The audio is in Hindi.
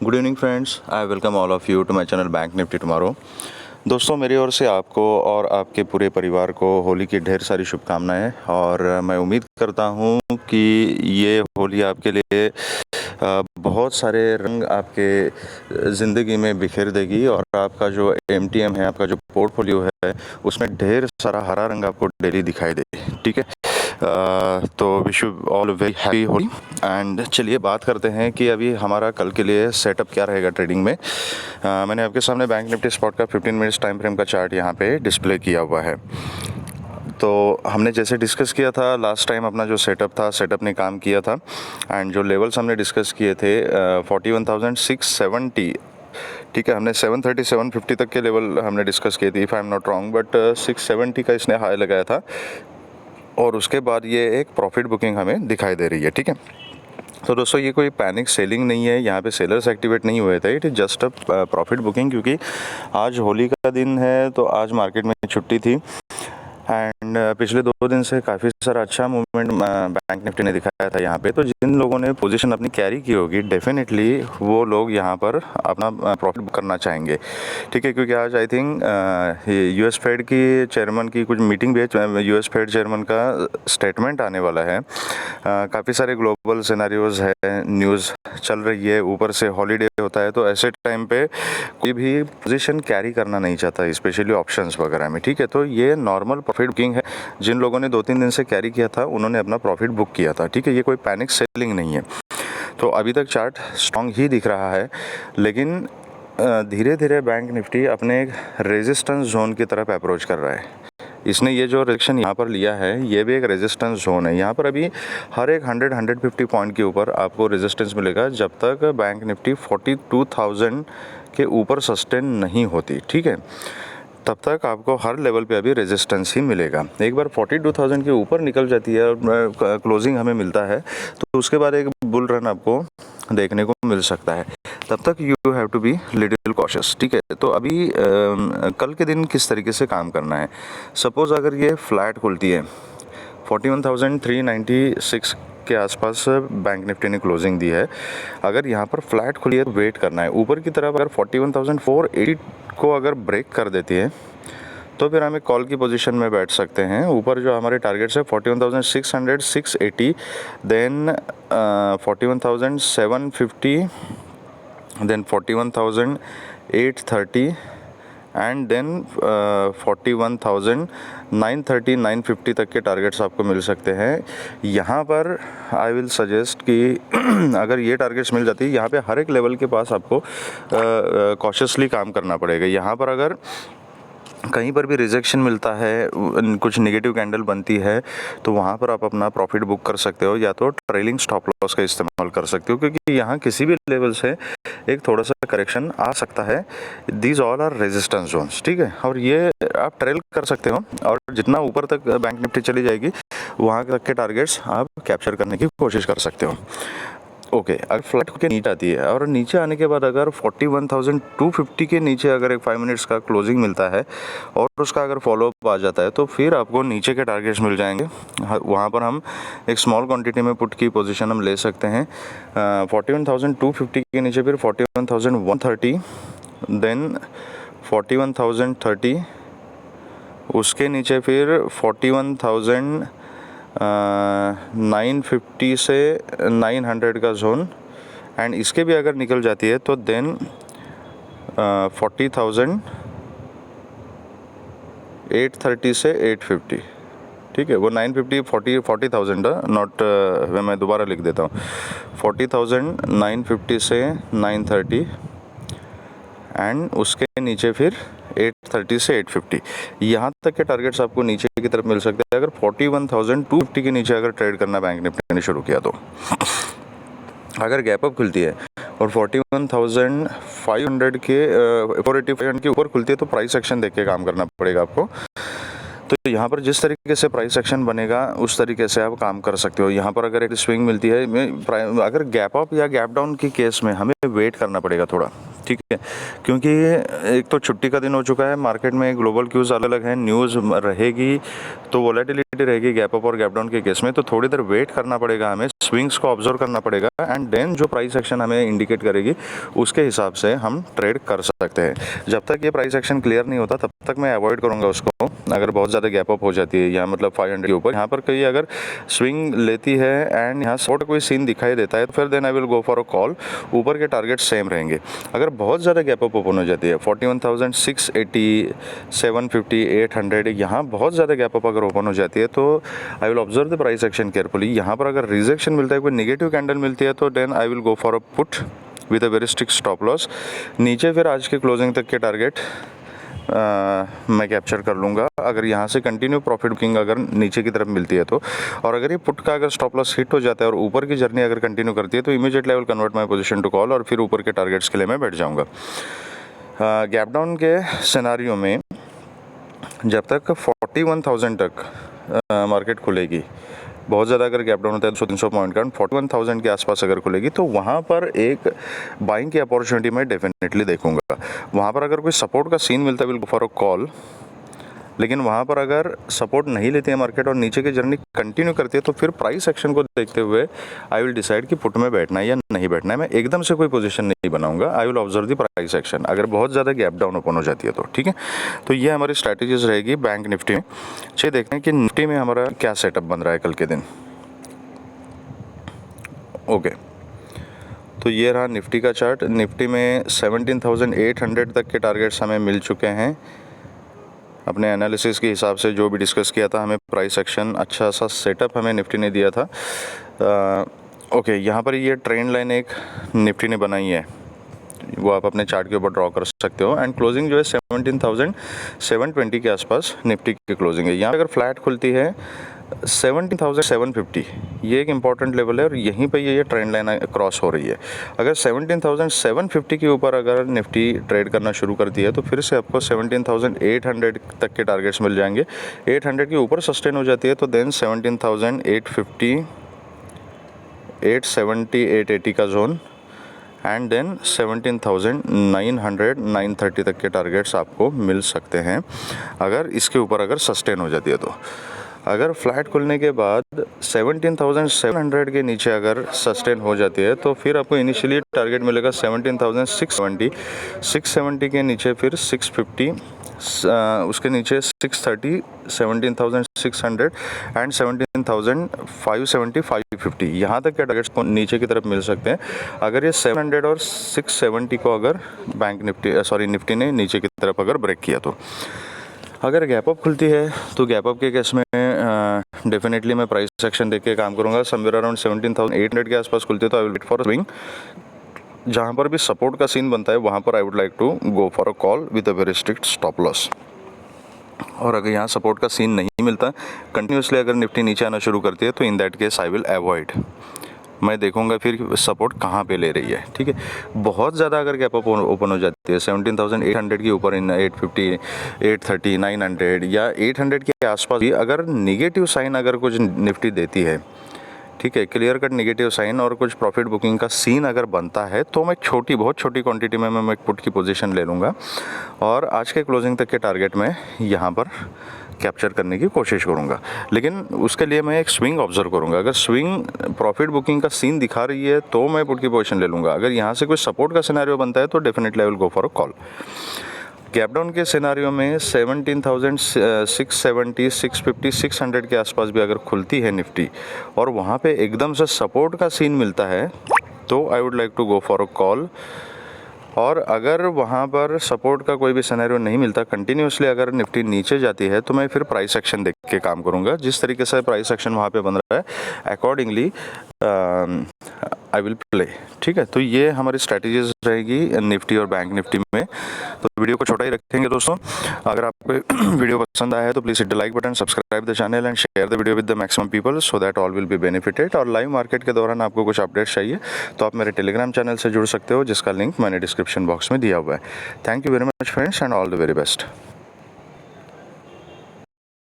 Good evening friends, I welcome all of you to my channel bank nifty tomorrow. दोस्तों, मेरी ओर से आपको और आपके पूरे परिवार को होली की ढेर सारी शुभकामनाएं और मैं उम्मीद करता हूं कि ये होली आपके लिए बहुत सारे रंग आपके ज़िंदगी में बिखेर देगी और आपका जो एमटीएम है, आपका जो पोर्टफोलियो है, उसमें ढेर सारा हरा रंग आपको डेली दिखाई दे। ठीक है, तो wish you all very happy Holi. And चलिए बात करते हैं कि अभी हमारा कल के लिए सेटअप क्या रहेगा ट्रेडिंग में। मैंने आपके सामने बैंक निफ्टी स्पॉट का 15 मिनट्स टाइम फ्रेम का चार्ट यहाँ पे डिस्प्ले किया हुआ है। तो हमने जैसे डिस्कस किया था लास्ट टाइम, अपना जो सेटअप ने काम किया था एंड जो लेवल्स हमने डिस्कस किए थे 41,670। ठीक है, हमने 730 750 तक के लेवल हमने डिस्कस किए थे, if I am not wrong, but 670 का इसने हाई लगाया था और उसके बाद ये एक प्रॉफिट बुकिंग हमें दिखाई दे रही है। ठीक है, तो दोस्तों ये कोई पैनिक सेलिंग नहीं है, यहाँ पे सेलर्स एक्टिवेट नहीं हुए थे, it is just a profit booking, क्योंकि आज होली का दिन है तो आज मार्केट में छुट्टी थी एंड पिछले 2 दिन से काफ़ी सारा अच्छा मूवमेंट बैंक निफ्टी ने दिखाया था यहाँ पे। तो जिन लोगों ने पोजीशन अपनी कैरी की होगी, डेफिनेटली वो लोग यहाँ पर अपना प्रॉफिट बुक करना चाहेंगे। ठीक है, क्योंकि आज आई थिंक यूएस फेड की चेयरमैन की कुछ मीटिंग भी है, यूएस फेड चेयरमैन का स्टेटमेंट आने वाला है। काफ़ी सारे ग्लोबल सिनेरियोज है, न्यूज़ चल रही है, ऊपर से हॉलीडे होता है, तो ऐसे टाइम पे कोई भी पोजीशन कैरी करना नहीं चाहता, स्पेशली ऑप्शंस वगैरह में। ठीक है, तो ये नॉर्मल प्रॉफिट बुकिंग है। जिन लोगों ने 2-3 दिन से कैरी किया था उन्होंने अपना प्रॉफिट बुक किया था। ठीक है, ये कोई पैनिक सेलिंग नहीं है। तो अभी तक चार्ट स्ट्रॉन्ग ही दिख रहा है, लेकिन धीरे धीरे बैंक निफ्टी अपने एक रेजिस्टेंस जोन की तरफ अप्रोच कर रहा है। इसने ये जो रिएक्शन यहाँ पर लिया है, ये भी एक रेजिस्टेंस जोन है। यहाँ पर अभी हर एक 100-150 पॉइंट के ऊपर आपको रेजिस्टेंस मिलेगा जब तक बैंक निफ्टी 42,000 के ऊपर सस्टेन नहीं होती। ठीक है, तब तक आपको हर लेवल पे अभी रेजिस्टेंस ही मिलेगा। एक बार 42,000 के ऊपर निकल जाती है और क्लोजिंग हमें मिलता है, तो उसके बाद एक बुल रन आपको देखने को मिल सकता है। तब तक you have to be little cautious. ठीक है, तो अभी कल के दिन किस तरीके से काम करना है। सपोज़ अगर ये फ्लैट खुलती है, 41,396 के आसपास बैंक निफ्टी ने क्लोजिंग दी है। अगर यहाँ पर फ्लैट खुली है तो वेट करना है। ऊपर की तरफ अगर 41,480 को अगर ब्रेक कर देती है तो फिर हम एक कॉल की पोजीशन में बैठ सकते हैं। ऊपर जो हमारे टारगेट्स है 41,600, 680, देन 41,750, देन 41,830 एंड देन 41,930, 950 तक के टारगेट्स आपको मिल सकते हैं। यहाँ पर आई विल सजेस्ट कि अगर ये टारगेट्स मिल जाती है, यहाँ पे हर एक लेवल के पास आपको कॉशियसली काम करना पड़ेगा। यहाँ पर अगर कहीं पर भी रिजेक्शन मिलता है, कुछ नेगेटिव कैंडल बनती है, तो वहाँ पर आप अपना प्रॉफिट बुक कर सकते हो, या तो ट्रेलिंग स्टॉप लॉस का इस्तेमाल कर सकते हो, क्योंकि यहाँ किसी भी लेवल से एक थोड़ा सा करेक्शन आ सकता है। These all are resistance zones. ठीक है, और ये आप ट्रेल कर सकते हो और जितना ऊपर तक बैंक निफ्टी चली जाएगी वहाँ तक के टारगेट्स आप कैप्चर करने की कोशिश कर सकते हो। ओके, अगर फ्लैट के नीचे आती है और नीचे आने के बाद अगर 41,250 के नीचे अगर एक 5 मिनट्स का क्लोजिंग मिलता है और उसका अगर फॉलोअप आ जाता है, तो फिर आपको नीचे के टारगेट्स मिल जाएंगे। वहाँ पर हम एक स्मॉल क्वांटिटी में पुट की पोजीशन हम ले सकते हैं। 41,250 के नीचे फिर 41,130, देन 41,030, उसके नीचे फिर 41,950 से 900 का जोन, एंड इसके भी अगर निकल जाती है तो देन 40,830 से 850। ठीक है, वो 950 40,000 नॉट, मैं दोबारा लिख देता हूँ, 40,950 से 930 एंड उसके नीचे फिर 830 से 850। यहाँ तक के टारगेट्स आपको नीचे की तरफ मिल सकते हैं अगर 41,250 के नीचे अगर ट्रेड करना बैंक निफ्टी ने शुरू किया तो। अगर गैप अप खुलती है और 41,500 के 485 के ऊपर खुलती है तो प्राइस एक्शन देख के काम करना पड़ेगा आपको। तो यहाँ पर जिस तरीके से प्राइस एक्शन बनेगा उस तरीके से आप काम कर सकते हो। यहाँ पर अगर एक स्विंग मिलती है, अगर गैप अप या गैप डाउन के केस में हमें वेट करना पड़ेगा थोड़ा। ठीक है, क्योंकि एक तो छुट्टी का दिन हो चुका है, मार्केट में ग्लोबल क्यूज़ अलग अलग हैं, न्यूज़ रहेगी तो वोलेटिलिटी रहेगी गैप अप और गैप डाउन के केस में, तो थोड़ी देर वेट करना पड़ेगा हमें, स्विंग्स को ऑब्जर्व करना पड़ेगा एंड देन जो प्राइस एक्शन हमें इंडिकेट करेगी उसके हिसाब से हम ट्रेड कर सकते हैं। जब तक ये प्राइस एक्शन क्लियर नहीं होता तब तक मैं अवॉइड करूँगा उसको। अगर बहुत ज़्यादा गैप अप हो जाती है या मतलब 500 के ऊपर यहाँ पर कहीं अगर स्विंग लेती है एंड यहाँ सपोर्ट कोई सीन दिखाई देता है तो फिर then I will go for a call, ऊपर के टारगेट सेम रहेंगे। अगर बहुत ज़्यादा गैप अप ओपन हो जाती है 41,680, 750, 800, यहाँ बहुत ज़्यादा गैप अप अगर ओपन हो जाती है तो I will observe the price action carefully. यहाँ पर अगर रिजेक्शन मिलता है, कोई नेगेटिव कैंडल मिलती है तो then I will go for a put with a very strict stop loss. नीचे फिर आज के क्लोजिंग तक के टारगेट मैं कैप्चर कर लूँगा अगर यहाँ से कंटिन्यू प्रॉफिट बुकिंग अगर नीचे की तरफ मिलती है तो। और अगर ये पुट का अगर स्टॉप लॉस हिट हो जाता है और ऊपर की जर्नी अगर कंटिन्यू करती है तो immediately I will convert my position to call और फिर ऊपर के टारगेट्स के लिए मैं बैठ जाऊँगा। गैप डाउन के सिनेरियो में जब तक 41,000 तक मार्केट खुलेगी, बहुत ज़्यादा अगर गैप डाउन होता है 200-300 पॉइंट का, 41,000 के आसपास अगर खुलेगी तो वहाँ पर एक बाइंग की अपॉर्चुनिटी मैं डेफिनेटली देखूंगा। वहाँ पर अगर कोई सपोर्ट का सीन मिलता है will go for a call, लेकिन वहाँ पर अगर सपोर्ट नहीं लेती है मार्केट और नीचे की जर्नी कंटिन्यू करती है तो फिर प्राइस एक्शन को देखते हुए आई विल डिसाइड कि पुट में बैठना है या नहीं बैठना है। मैं एकदम से कोई पोजीशन नहीं बनाऊंगा, I will observe the price action अगर बहुत ज़्यादा गैप डाउन ओपन हो जाती है तो। ठीक है, तो ये हमारी स्ट्रैटेजीज रहेगी बैंक निफ्टी में। चलिए देखते हैं कि निफ्टी में हमारा क्या सेटअप बन रहा है कल के दिन। ओके, तो ये रहा निफ्टी का चार्ट। निफ्टी में 17,800 तक के टारगेट्स हमें मिल चुके हैं। अपने एनालिसिस के हिसाब से जो भी डिस्कस किया था, हमें प्राइस एक्शन अच्छा सा सेटअप हमें निफ्टी ने दिया था। ओके, यहाँ पर ये ट्रेंड लाइन एक निफ्टी ने बनाई है, वो आप अपने चार्ट के ऊपर ड्रॉ कर सकते हो। एंड क्लोजिंग जो है 17,720 के आसपास निफ्टी की क्लोजिंग है। यहाँ अगर फ्लैट खुलती है 17,750, ये एक इंपॉर्टेंट लेवल है और यहीं पे ये ट्रेंड लाइन क्रॉस हो रही है। अगर 17,750 के ऊपर अगर निफ्टी ट्रेड करना शुरू करती है तो फिर से आपको 17,800 तक के टारगेट्स मिल जाएंगे। 800 के ऊपर सस्टेन हो जाती है तो देन 17,850, 870, 880 का जोन एंड देन 17,900, 930 तक के टारगेट्स आपको मिल सकते हैं अगर इसके ऊपर अगर सस्टेन हो जाती है तो। अगर फ्लैट खुलने के बाद 17,700 के नीचे अगर सस्टेन हो जाती है तो फिर आपको इनिशियली टारगेट मिलेगा 17,670, 670 के नीचे फिर 650, उसके नीचे 630, 17,600 एंड 17,570, 550, यहाँ तक के टारगेट्स नीचे की तरफ मिल सकते हैं अगर ये 700 और 670 को अगर बैंक निफ्टी निफ्टी ने नीचे की तरफ अगर ब्रेक किया तो। अगर गैप अप खुलती है तो गैप अप के केस में डेफिनेटली मैं प्राइस सेक्शन देख के काम करूंगा। समवेयर अराउंड 17,800 के आसपास खुलती है तो I will wait for swing. जहां पर भी सपोर्ट का सीन बनता है वहां पर I would like to go for a call with a very strict stop loss. और अगर यहाँ सपोर्ट का सीन नहीं मिलता कंटिन्यूसली अगर निफ्टी नीचे आना शुरू करती है तो in that case I will avoid. मैं देखूंगा फिर सपोर्ट कहाँ पे ले रही है। ठीक है, बहुत ज़्यादा अगर गैप अप ओपन हो जाती है 17,800 के ऊपर इन 850, 830, 900 या 800 के आसपास भी अगर निगेटिव साइन अगर कुछ निफ्टी देती है, ठीक है, क्लियर कट निगेटिव साइन और कुछ प्रॉफिट बुकिंग का सीन अगर बनता है तो मैं बहुत छोटी क्वांटिटी में मैं पुट की पोजीशन ले लूँगा और आज के क्लोजिंग तक के टारगेट में यहाँ पर कैप्चर करने की कोशिश करूँगा। लेकिन उसके लिए मैं एक स्विंग ऑब्जर्व करूँगा। अगर स्विंग प्रॉफिट बुकिंग का सीन दिखा रही है तो मैं पुट की पोजीशन ले लूँगा। अगर यहाँ से कोई सपोर्ट का सिनेरियो बनता है तो definitely I will go for a call. Gap down के सिनेरियो में 17,670, 650, 600 के आसपास भी अगर खुलती है निफ्टी और वहाँ पे एकदम से सपोर्ट का सीन मिलता है तो I would like to go for a call. और अगर वहाँ पर सपोर्ट का कोई भी सिनेरियो नहीं मिलता, कंटिन्यूसली अगर निफ्टी नीचे जाती है तो मैं फिर प्राइस एक्शन देख के काम करूँगा। जिस तरीके से प्राइस एक्शन वहाँ पे बन रहा है अकॉर्डिंगली आई विल प्ले। ठीक है, तो ये हमारी स्ट्रैटेजीज रहेगी निफ्टी और बैंक निफ्टी में। तो वीडियो को छोटा ही रखेंगे दोस्तों। अगर आपको वीडियो पसंद आया है तो please hit the like button, subscribe the channel and share the video with the maximum people so that all will be benefited. और लाइव मार्केट के दौरान आपको कुछ अपडेट्स चाहिए तो आप मेरे टेलीग्राम चैनल से जुड़ सकते हो जिसका लिंक मैंने डिस्क्रिप्शन बॉक्स में दिया हुआ है। Thank you very much friends and all the very best.